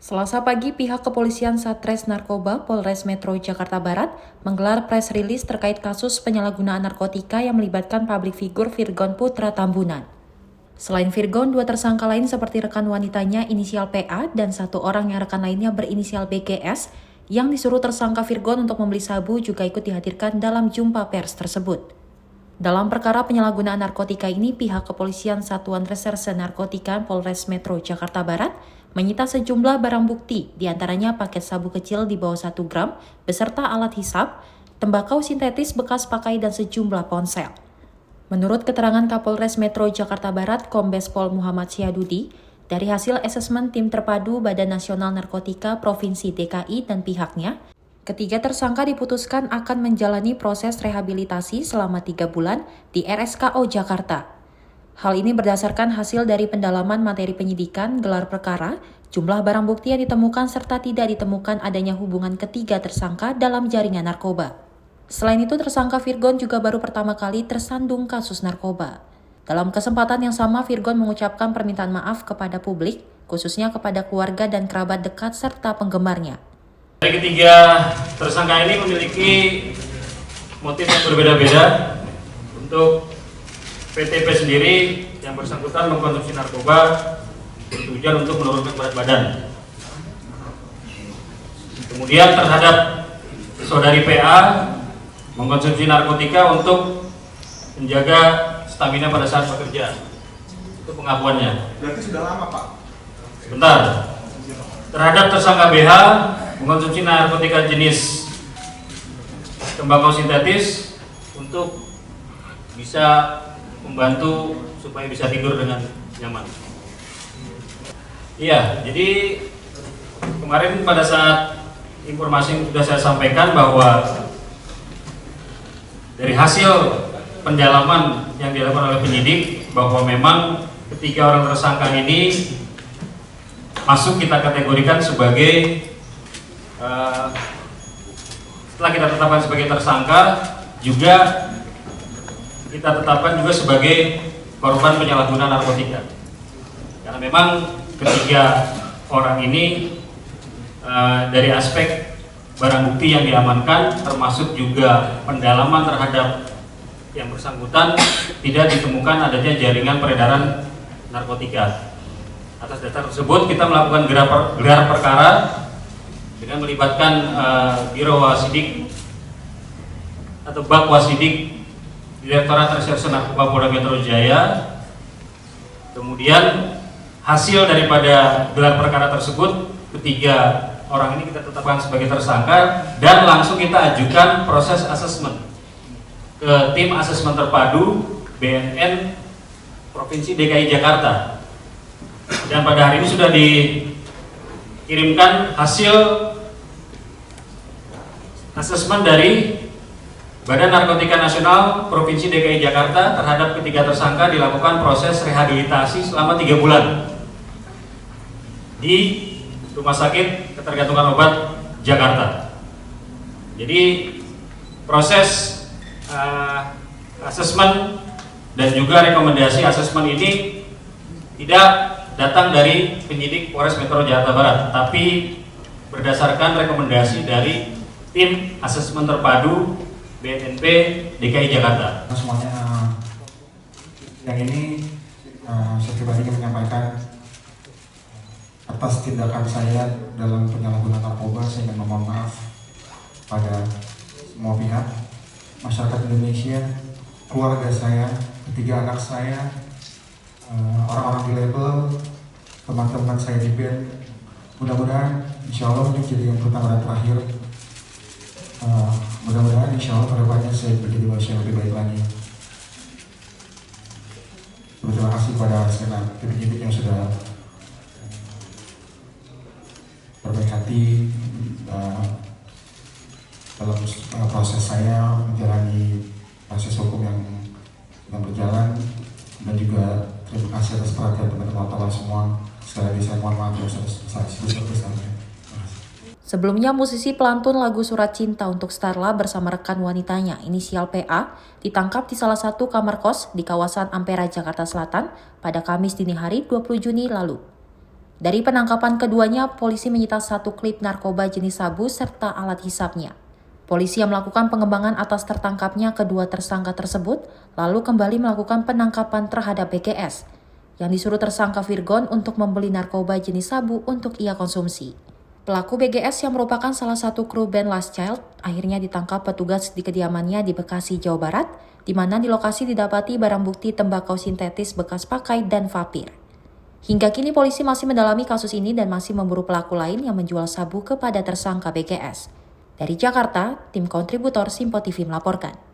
Selasa pagi, pihak kepolisian Satres Narkoba Polres Metro Jakarta Barat menggelar press release terkait kasus penyalahgunaan narkotika yang melibatkan publik figur Virgon Putra Tambunan. Selain Virgon, dua tersangka lain seperti rekan wanitanya inisial PA dan satu orang yang rekan lainnya berinisial BGS yang disuruh tersangka Virgon untuk membeli sabu juga ikut dihadirkan dalam jumpa pers tersebut. Dalam perkara penyalahgunaan narkotika ini, pihak kepolisian Satuan Reserse Narkotika Polres Metro Jakarta Barat menyita sejumlah barang bukti, diantaranya paket sabu kecil di bawah 1 gram, beserta alat hisap, tembakau sintetis bekas pakai dan sejumlah ponsel. Menurut keterangan Kapolres Metro Jakarta Barat, Kombes Pol Muhammad Syahadudi, dari hasil asesmen tim terpadu Badan Nasional Narkotika Provinsi DKI dan pihaknya, ketiga tersangka diputuskan akan menjalani proses rehabilitasi selama 3 bulan di RSKO Jakarta. Hal ini berdasarkan hasil dari pendalaman materi penyidikan, gelar perkara, jumlah barang bukti yang ditemukan serta tidak ditemukan adanya hubungan ketiga tersangka dalam jaringan narkoba. Selain itu, tersangka Virgon juga baru pertama kali tersandung kasus narkoba. Dalam kesempatan yang sama, Virgon mengucapkan permintaan maaf kepada publik, khususnya kepada keluarga dan kerabat dekat serta penggemarnya. Dari ketiga tersangka ini memiliki motif yang berbeda-beda. Untuk PTP sendiri yang bersangkutan mengkonsumsi narkoba bertujuan untuk menurunkan berat badan. Kemudian terhadap saudari PA mengkonsumsi narkotika untuk menjaga stamina pada saat bekerja. Itu pengakuannya. Berarti sudah lama, Pak? Sebentar. Terhadap tersangka BH mengkonsumsi narkotika jenis tembakau sintetis untuk bisa membantu supaya bisa tidur dengan nyaman. Iya, jadi kemarin pada saat informasi yang sudah saya sampaikan bahwa dari hasil pendalaman yang dilakukan oleh penyidik bahwa memang ketiga orang tersangka ini masuk kita kategorikan sebagai setelah kita tetapkan sebagai tersangka juga kita tetapkan juga sebagai korban penyalahgunaan narkotika. Karena memang ketiga orang ini dari aspek barang bukti yang diamankan termasuk juga pendalaman terhadap yang bersangkutan tidak ditemukan adanya jaringan peredaran narkotika. Atas dasar tersebut kita melakukan gelar perkara dengan melibatkan Biro Wasidik atau Bak Wasidik Direktorat Reserse Narkoba Polda Metro Jaya. Kemudian hasil daripada gelar perkara tersebut, ketiga orang ini kita tetapkan sebagai tersangka dan langsung kita ajukan proses asesmen ke tim asesmen terpadu BNN Provinsi DKI Jakarta. Dan pada hari ini sudah dikirimkan hasil asesmen dari Badan Narkotika Nasional Provinsi DKI Jakarta terhadap ketiga tersangka dilakukan proses rehabilitasi selama 3 bulan di Rumah Sakit Ketergantungan Obat Jakarta. Jadi proses asesmen dan juga rekomendasi asesmen ini tidak datang dari penyidik Polres Metro Jakarta Barat, tapi berdasarkan rekomendasi dari tim asesmen terpadu BNNP DKI Jakarta. Semuanya, yang ini saya pribadi ingin menyampaikan atas tindakan saya dalam penyalahgunaan narkoba. Saya ingin memohon maaf pada semua pihak, masyarakat Indonesia, keluarga saya, ketiga anak saya, orang-orang di label, teman-teman saya di band. Mudah-mudahan insya Allah ini jadi yang pertama dan terakhir. Mudah-mudahan insya Allah kedepannya saya menjadi manusia yang lebih baik lagi. Terima kasih kepada segala penyidik yang sudah berbaik hati dalam proses saya menjalani proses hukum yang berjalan, dan juga terima kasih atas perhatian teman-teman semua. Sekali lagi saya mohon maaf yang sebesar-besarnya. Sebelumnya, musisi pelantun lagu Surat Cinta untuk Starla bersama rekan wanitanya, inisial PA, ditangkap di salah satu kamar kos di kawasan Ampera, Jakarta Selatan pada Kamis dini hari 20 Juni lalu. Dari penangkapan keduanya, polisi menyita 1 klip narkoba jenis sabu serta alat hisapnya. Polisi yang melakukan pengembangan atas tertangkapnya kedua tersangka tersebut, lalu kembali melakukan penangkapan terhadap BGS, yang disuruh tersangka Virgon untuk membeli narkoba jenis sabu untuk ia konsumsi. Pelaku BGS yang merupakan salah satu kru band Last Child akhirnya ditangkap petugas di kediamannya di Bekasi, Jawa Barat, di mana di lokasi didapati barang bukti tembakau sintetis bekas pakai dan vapir. Hingga kini polisi masih mendalami kasus ini dan masih memburu pelaku lain yang menjual sabu kepada tersangka BGS. Dari Jakarta, tim kontributor Simpo TV melaporkan.